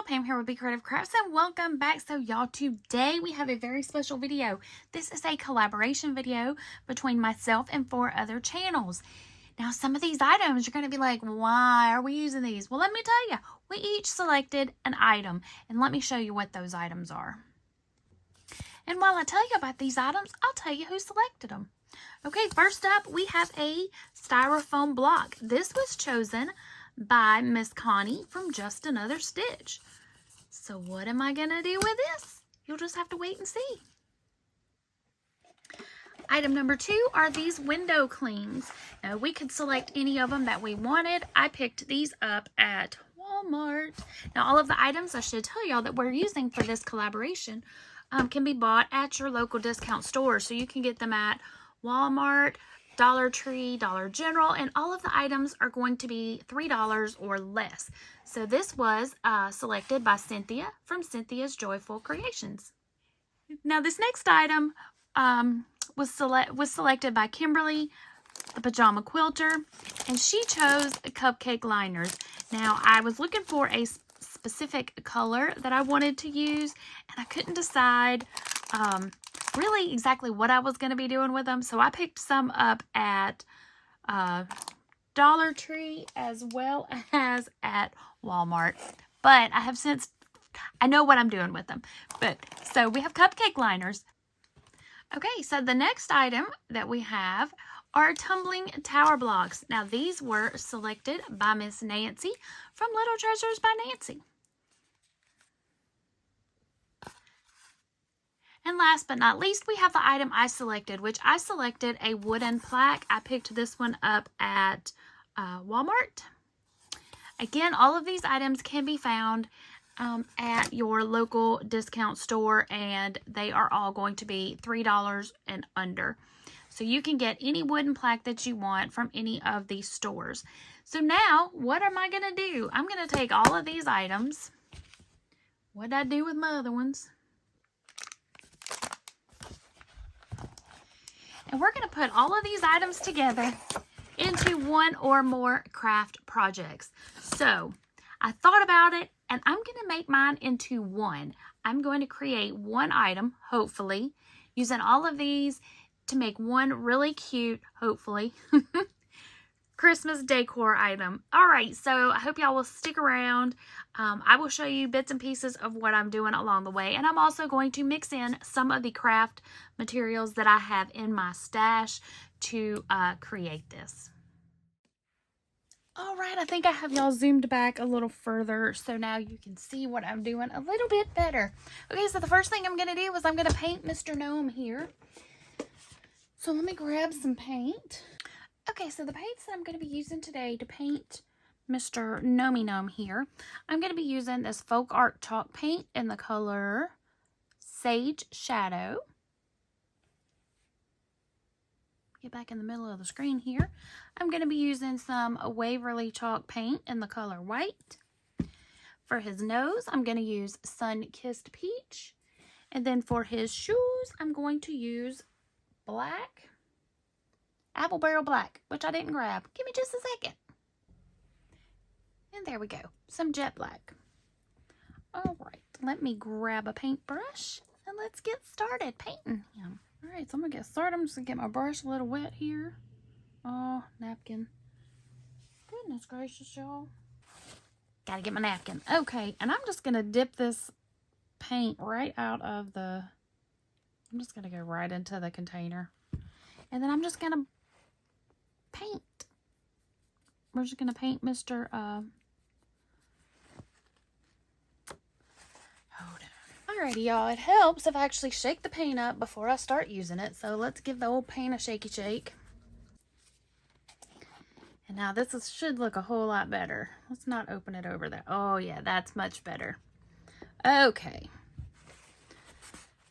Pam here with Be Creative Crafts and welcome back. So y'all, today we have a very special video. This is a collaboration video between myself and 4 other channels. Now some of these items you're going to be like, why are we using these? Well, let me tell you, we each selected an item and let me show you what those items are. And while I tell you about these items, I'll tell you who selected them. Okay, first up we have a styrofoam block. This was chosen by Miss Connie from Just Another Stitch. So what am I going to do with this? You'll just have to wait and see. Item number 2 are these window clings. Now we could select any of them that we wanted. I picked these up at Walmart. Now all of the items I should tell y'all that we're using for this collaboration can be bought at your local discount store. So you can get them at Walmart, Dollar Tree, Dollar General, and all of the items are going to be $3 or less. So this was selected by Cynthia from Cynthia's Joyful Creations. Now this next item was selected by Kimberly, the Pajama Quilter, and she chose cupcake liners. Now I was looking for a specific color that I wanted to use, and I couldn't decide really exactly what I was going to be doing with them. So I picked some up at Dollar Tree as well as at Walmart. But I know what I'm doing with them. So we have cupcake liners. Okay, so the next item that we have are tumbling tower blocks. Now these were selected by Miss Nancy from Little Treasures by Nancy. And last but not least, we have the item I selected, which I selected a wooden plaque. I picked this one up at Walmart. Again, all of these items can be found at your local discount store, and they are all going to be $3 and under. So you can get any wooden plaque that you want from any of these stores. So now, what am I going to do? I'm going to take all of these items. What did I do with my other ones? And we're going to put all of these items together into one or more craft projects. So I thought about it, and I'm going to make mine into one. I'm going to create one item, hopefully, using all of these to make one really cute, hopefully, Christmas decor item. All right, so I hope y'all will stick around. I will show you bits and pieces of what I'm doing along the way, and I'm also going to mix in some of the craft materials that I have in my stash to create this. All right, I think I have y'all zoomed back a little further, so now you can see what I'm doing a little bit better. Okay, so the first thing I'm going to do is I'm going to paint Mr. Gnome here. So let me grab some paint. Okay, so the paints that I'm going to be using today to paint Mr. Gnome here, I'm going to be using this FolkArt chalk paint in the color Sage Shadow. Get back in the middle of the screen here. I'm going to be using some Waverly chalk paint in the color White. For his nose, I'm going to use Sun-Kissed Peach. And then for his shoes, I'm going to use black. Apple Barrel Black, which I didn't grab. Give me just a second. And there we go. Some jet black. All right. Let me grab a paintbrush and let's get started painting him. All right. So I'm going to get started. I'm just going to get my brush a little wet here. Oh, napkin. Goodness gracious, y'all. Got to get my napkin. Okay. And I'm just going to dip this paint right out of the... I'm just going to go right into the container. And then I'm just going to paint. We're just going to paint Mr. Hold on. Alrighty, y'all. It helps if I actually shake the paint up before I start using it. So let's give the old paint a shaky shake. And now this should look a whole lot better. Let's not open it over there. Oh yeah, that's much better. Okay.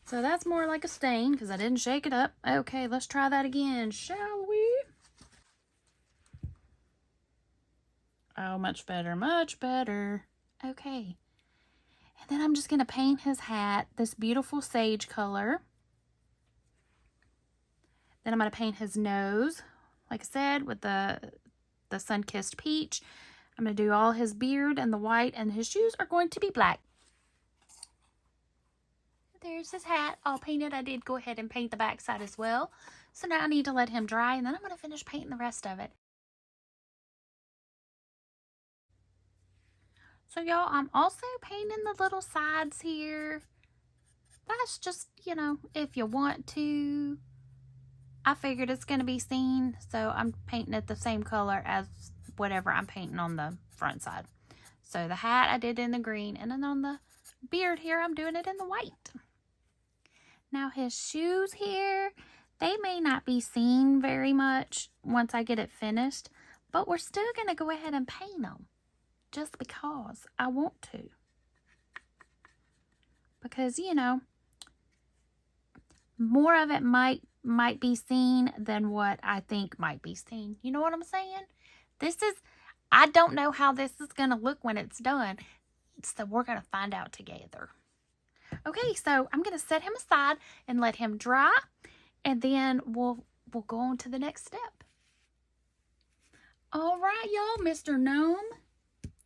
So that's more like a stain because I didn't shake it up. Okay, let's try that again, shall we? Oh, much better, much better. Okay. And then I'm just going to paint his hat this beautiful sage color. Then I'm going to paint his nose, like I said, with the sun-kissed peach. I'm going to do all his beard and the white, and his shoes are going to be black. There's his hat all painted. I did go ahead and paint the back side as well. So now I need to let him dry, and then I'm going to finish painting the rest of it. So y'all, I'm also painting the little sides here. That's just, you know, if you want to. I figured it's going to be seen, so I'm painting it the same color as whatever I'm painting on the front side. So the hat I did in the green, and then on the beard here, I'm doing it in the white. Now his shoes here, they may not be seen very much once I get it finished, but we're still going to go ahead and paint them just because I want to. Because, you know, more of it might be seen than what I think might be seen. You know what I'm saying? I don't know how this is going to look when it's done. So we're going to find out together. Okay, so I'm going to set him aside and let him dry. And then we'll go on to the next step. All right, y'all. Mr. Gnome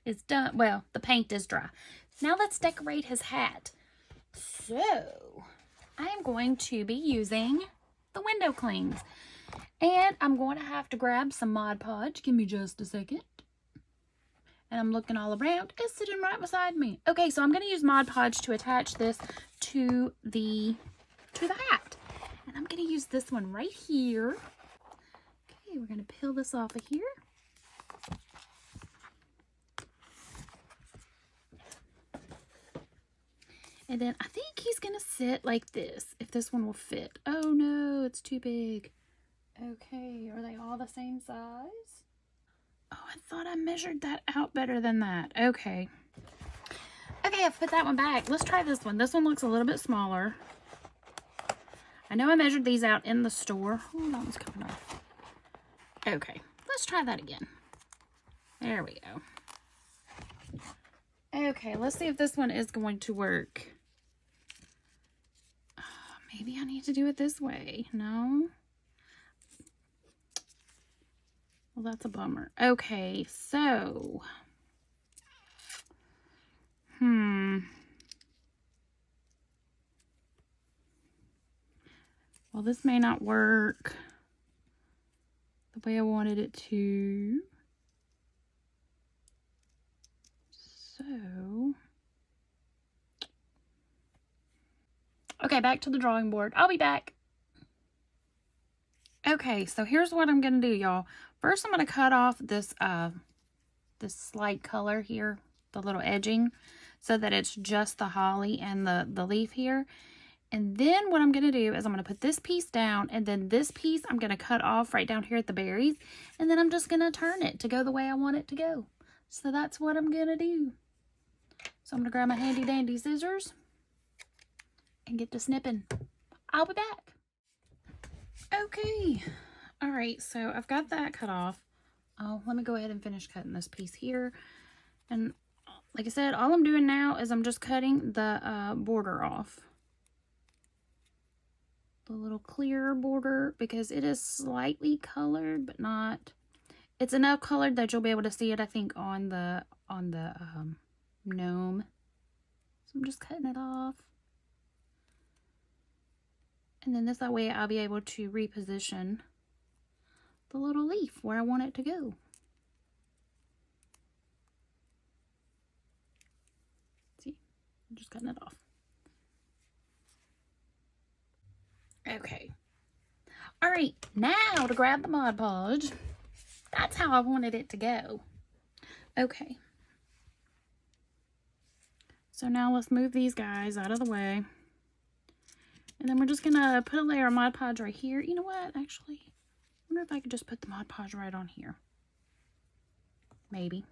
is done. Well, the paint is dry. Now let's decorate his hat. So I am going to be using the window clings. And I'm going to have to grab some Mod Podge. Give me just a second. And I'm looking all around. It's sitting right beside me. Okay, so I'm going to use Mod Podge to attach this to the hat. And I'm going to use this one right here. Okay, we're going to peel this off of here. And then I think he's going to sit like this, if this one will fit. Oh no, it's too big. Okay, are they all the same size? Oh, I thought I measured that out better than that. Okay. Okay, I've put that one back. Let's try this one. This one looks a little bit smaller. I know I measured these out in the store. Oh, that one's coming off. Okay, let's try that again. There we go. Okay, let's see if this one is going to work. Maybe I need to do it this way. No? Well, that's a bummer. Okay, so. Well, this may not work the way I wanted it to. So. Okay, back to the drawing board. I'll be back. Okay, so here's what I'm going to do, y'all. First, I'm going to cut off this slight color here, the little edging, so that it's just the holly and the leaf here. And then what I'm going to do is I'm going to put this piece down, and then this piece I'm going to cut off right down here at the berries, and then I'm just going to turn it to go the way I want it to go. So that's what I'm going to do. So I'm going to grab my handy dandy scissors and get to snipping. I'll be back. Okay. All right, so I've got that cut off. Oh, let me go ahead and finish cutting this piece here. And like I said, all I'm doing now is I'm just cutting the border off. The little clear border, because it is slightly colored, but not. It's enough colored that you'll be able to see it, I think, on the gnome. So I'm just cutting it off. And then this way I'll be able to reposition the little leaf where I want it to go. See, I'm just cutting it off. Okay. All right, now to grab the Mod Podge. That's how I wanted it to go. Okay. So now let's move these guys out of the way. And then we're just gonna put a layer of Mod Podge right here. You know what, actually, I wonder if I could just put the Mod Podge right on here. Maybe.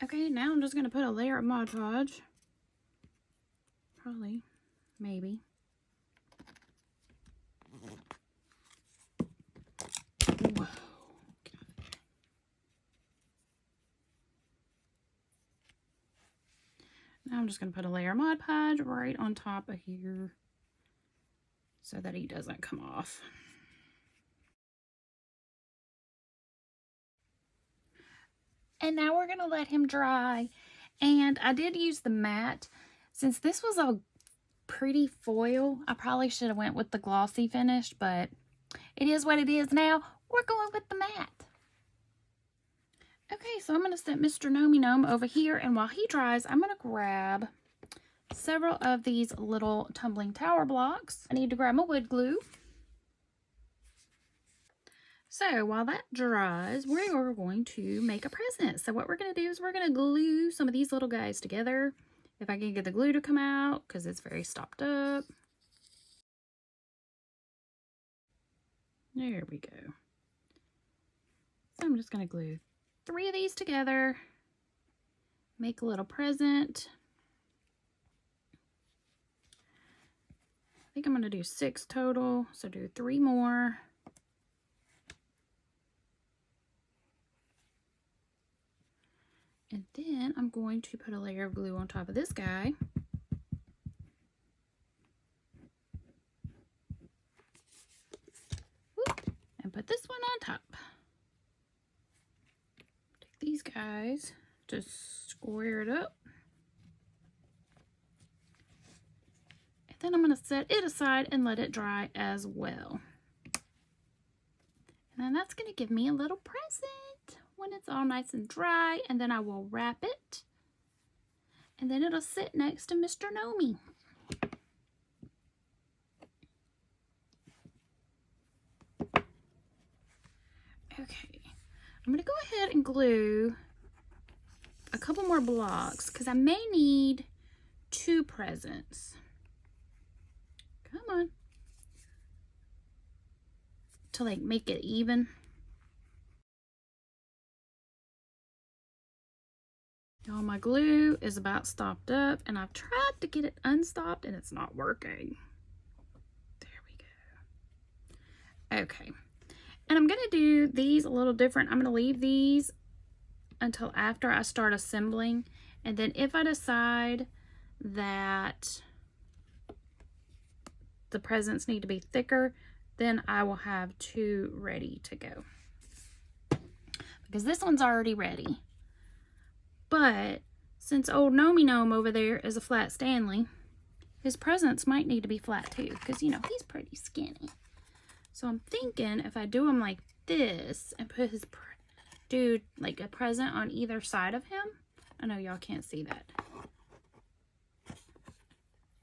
Okay, now I'm just gonna put a layer of Mod Podge. Probably. Maybe. Whoa. Now I'm just going to put a layer of Mod Podge right on top of here so that he doesn't come off. And now we're going to let him dry. And I did use the matte. Since this was a pretty foil, I probably should have went with the glossy finish, but it is what it is now. We're going with the matte. Okay, so I'm going to set Mr. Gnome over here, and while he dries, I'm going to grab several of these little tumbling tower blocks. I need to grab my wood glue. So while that dries, we are going to make a present. So what we're going to do is we're going to glue some of these little guys together. If I can get the glue to come out, because it's very stopped up. There we go. So I'm just going to glue 3 of these together, make a little present. I think I'm going to do 6 total, so do 3 more. And then I'm going to put a layer of glue on top of this guy. Whoop, and put this one on top. These guys, just square it up. And then I'm going to set it aside and let it dry as well. And then that's going to give me a little present when it's all nice and dry. And then I will wrap it. And then it'll sit next to Mr. Gnome. Okay. I'm going to go ahead and glue a couple more blocks because I may need 2 presents. Come on. To like make it even. Now my glue is about stopped up and I've tried to get it unstopped and it's not working. There we go. Okay. And I'm going to do these a little different. I'm going to leave these until after I start assembling. And then if I decide that the presents need to be thicker, then I will have 2 ready to go. Because this one's already ready. But since old Gnome over there is a flat Stanley, his presents might need to be flat too. Because, you know, he's pretty skinny. So I'm thinking if I do him like this and put his, do like a present on either side of him. I know y'all can't see that.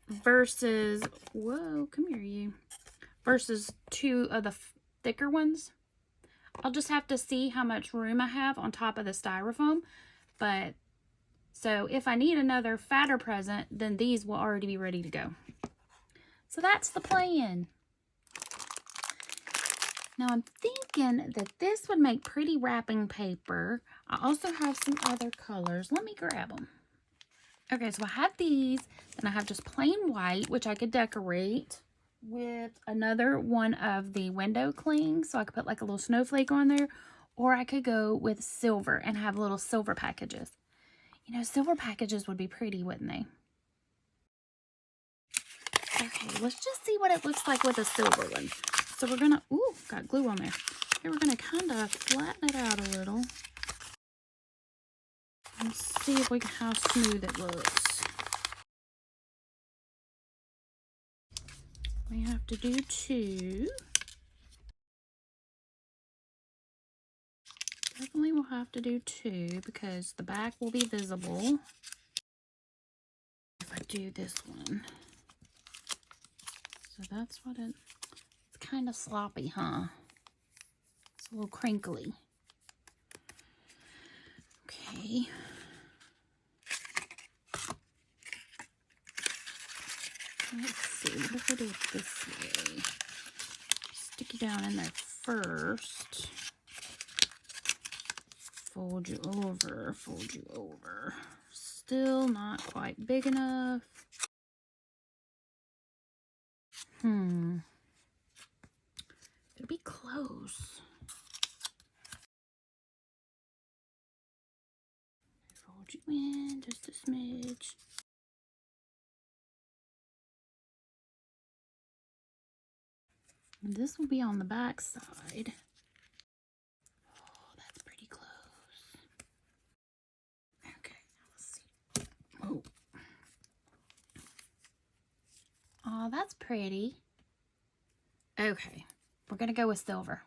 Versus, whoa, come here you. Versus 2 of the thicker ones. I'll just have to see how much room I have on top of the styrofoam. But, so if I need another fatter present, then these will already be ready to go. So that's the plan. Now I'm thinking that this would make pretty wrapping paper. I also have some other colors. Let me grab them. Okay, so I have these, and I have just plain white, which I could decorate with another one of the window clings. So I could put like a little snowflake on there, or I could go with silver and have little silver packages. You know, silver packages would be pretty, wouldn't they? Okay, let's just see what it looks like with a silver one. So we're gonna, ooh, got glue on there. Okay, we're gonna kind of flatten it out a little. And see if we can, how smooth it looks. We have to do 2. Definitely we'll have to do 2 because the back will be visible. If I do this one. So that's what it's kind of sloppy, huh? It's a little crinkly. Okay. Let's see, what if I do it this way? Stick you down in there first. Fold you over, fold you over. Still not quite big enough. It'll be close. Fold you in just a smidge. And this will be on the back side. Oh, that's pretty close. Oh, that's pretty. Okay, we're gonna go with silver.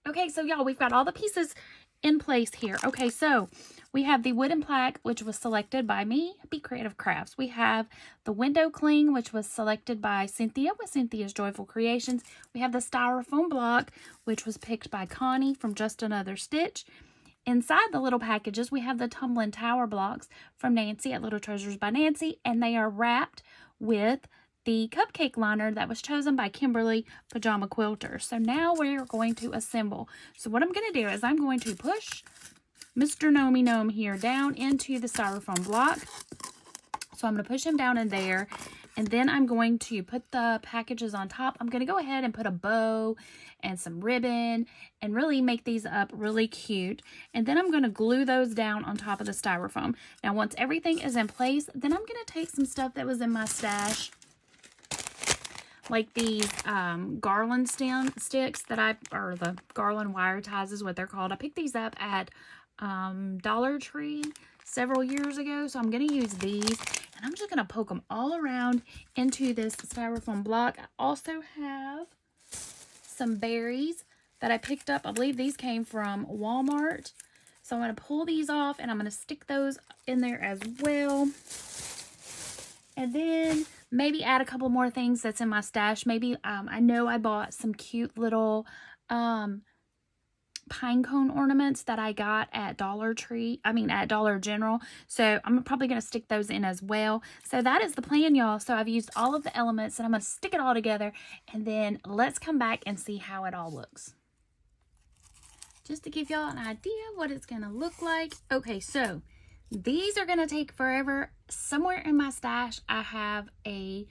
Okay, so y'all, we've got all the pieces in place here. Okay, so we have the wooden plaque, which was selected by me, Be Creative Crafts. We have the window cling, which was selected by Cynthia with Cynthia's Joyful Creations. We have the styrofoam block, which was picked by Connie from Just Another Stitch. Inside the little packages, we have the tumbling tower blocks from Nancy at Little Treasures by Nancy, and they are wrapped with the cupcake liner that was chosen by Kimberly Pajama Quilter. So now we're going to assemble. So what I'm going to do is I'm going to push Mr. Gnome here down into the styrofoam block. So I'm going to push him down in there, and then I'm going to put the packages on top. I'm going to go ahead and put a bow and some ribbon and really make these up really cute. And then I'm going to glue those down on top of the styrofoam. Now once everything is in place, then I'm going to take some stuff that was in my stash, like these garland stem sticks or the garland wire ties is what they're called. I picked these up at Dollar Tree several years ago, so I'm going to use these, and I'm just going to poke them all around into this styrofoam block. I also have some berries that I picked up. I believe these came from Walmart, so I'm going to pull these off, and I'm going to stick those in there as well. And then maybe add a couple more things that's in my stash. Maybe, I know I bought some cute little pine cone ornaments that I got at Dollar General. So I'm probably going to stick those in as well. So that is the plan, y'all. So I've used all of the elements, and I'm going to stick it all together. And then let's come back and see how it all looks. Just to give y'all an idea what it's going to look like. Okay, so these are going to take forever. Somewhere in my stash, I have a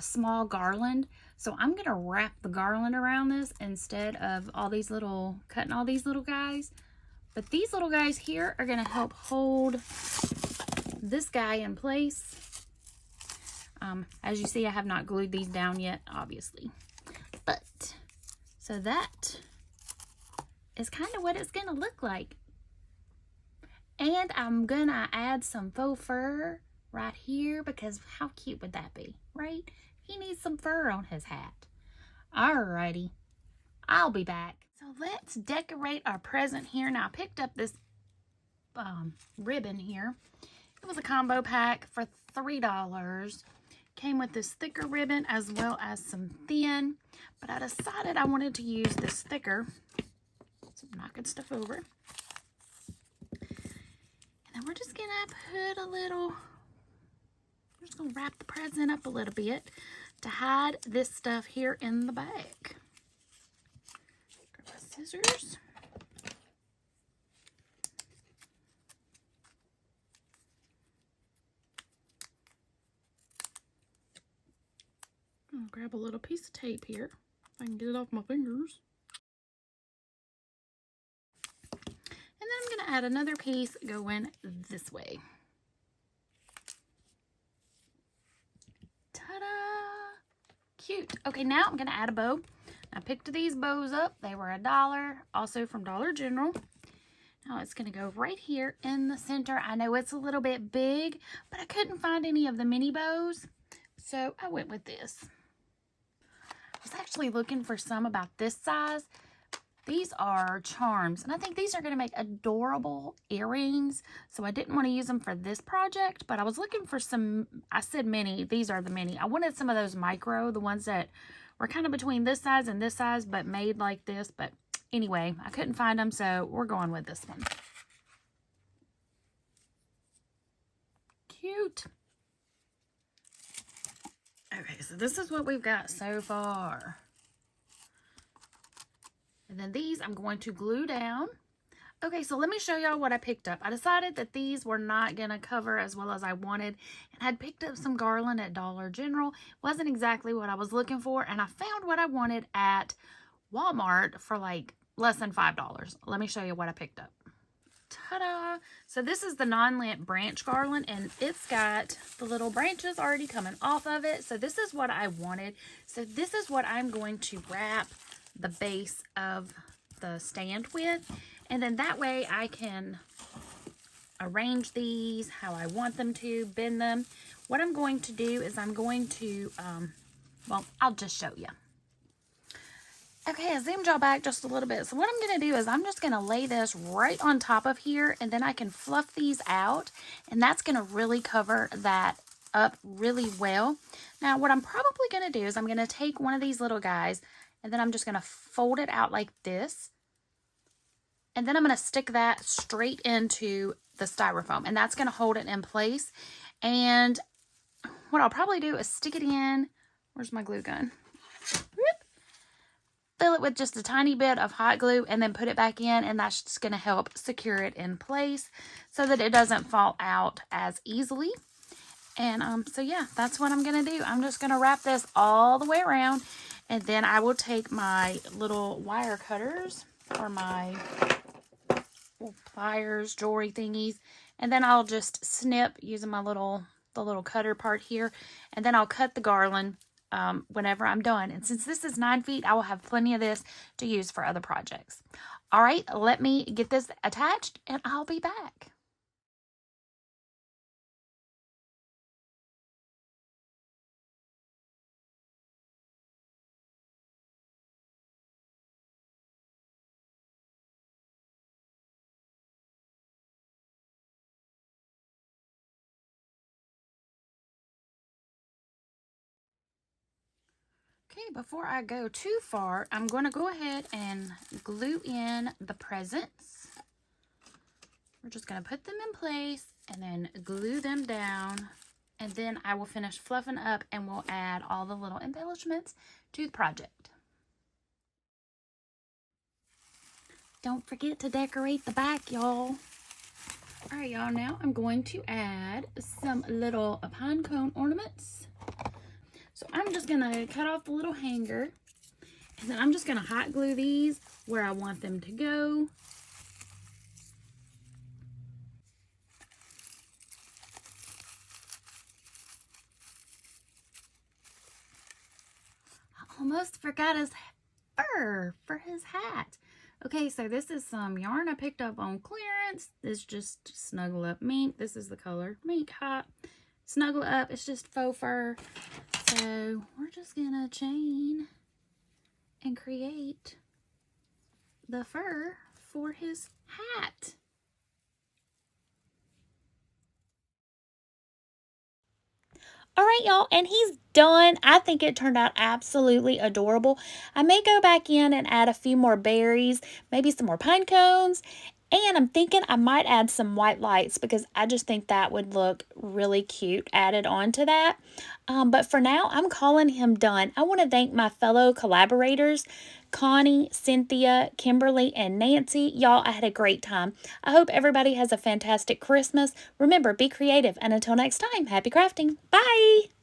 small garland. So I'm going to wrap the garland around this instead of cutting all these little guys. But these little guys here are going to help hold this guy in place. As you see, I have not glued these down yet, obviously. But, so that is kind of what it's going to look like. And I'm gonna add some faux fur right here, because how cute would that be, right? He needs some fur on his hat. Alrighty, I'll be back. So let's decorate our present here. Now I picked up this ribbon here. It was a combo pack for $3. Came with this thicker ribbon as well as some thin, but I decided I wanted to use this thicker. So I'm knocking stuff over. And we're just gonna we're just gonna wrap the present up a little bit to hide this stuff here in the back. Grab my scissors. I'll grab a little piece of tape here if I can get it off my fingers. And then I'm going to add another piece going this way. Ta-da! Cute. Okay, now I'm going to add a bow. I picked these bows up. They were $1, also from Dollar General. Now it's going to go right here in the center. I know it's a little bit big, but I couldn't find any of the mini bows, so I went with this. I was actually looking for some about this size. These are charms, and I think these are going to make adorable earrings, so I didn't want to use them for this project, but I was looking for some, I said mini, these are the mini. I wanted some of those micro, the ones that were kind of between this size and this size, but made like this, but anyway, I couldn't find them, so we're going with this one. Cute. Okay, so this is what we've got so far. And then these I'm going to glue down. Okay, so let me show y'all what I picked up. I decided that these were not going to cover as well as I wanted. And I'd picked up some garland at Dollar General. Wasn't exactly what I was looking for. And I found what I wanted at Walmart for like less than $5. Let me show you what I picked up. Ta-da! So this is the non-lint branch garland, and it's got the little branches already coming off of it. So this is what I wanted. So this is what I'm going to wrap the base of the stand with, and then that way I can arrange these how I want them to, bend them. What I'm going to do is I'm going to Well, I'll just show you. Okay, I zoomed y'all back just a little bit. So what I'm going to do is I'm just going to lay this right on top of here, and then I can fluff these out, and that's going to really cover that up really well. Now, what I'm probably going to do is I'm going to take one of these little guys, and then I'm just going to fold it out like this, and then I'm going to stick that straight into the styrofoam, and that's going to hold it in place. And what I'll probably do is stick it in. Where's my glue gun? Fill it with just a tiny bit of hot glue and then put it back in, and that's just going to help secure it in place so that it doesn't fall out as easily. And so yeah, that's what I'm going to do. I'm just going to wrap this all the way around, and then I will take my little wire cutters or my pliers, jewelry thingies, and then I'll just snip using my the little cutter part here, and then I'll cut the garland whenever I'm done. And since this is 9 feet, I will have plenty of this to use for other projects. All right, let me get this attached and I'll be back. Okay, before I go too far, I'm going to go ahead and glue in the presents. We're just going to put them in place and then glue them down. And then I will finish fluffing up and we'll add all the little embellishments to the project. Don't forget to decorate the back, y'all. All right, y'all, now I'm going to add some little pine cone ornaments. So I'm just going to cut off the little hanger, and then I'm just going to hot glue these where I want them to go. I almost forgot his fur for his hat. Okay, so this is some yarn I picked up on clearance. This just Snuggle Up Mink. This is the color Mink Hot. Snuggle Up, it's just faux fur. So we're just gonna chain and create the fur for his hat. All right, y'all, and he's done. I think it turned out absolutely adorable. I may go back in and add a few more berries, maybe some more pine cones, and I'm thinking I might add some white lights because I just think that would look really cute added on to that. But for now, I'm calling him done. I want to thank my fellow collaborators, Connie, Cynthia, Kimberly, and Nancy. Y'all, I had a great time. I hope everybody has a fantastic Christmas. Remember, be creative, and until next time, happy crafting. Bye!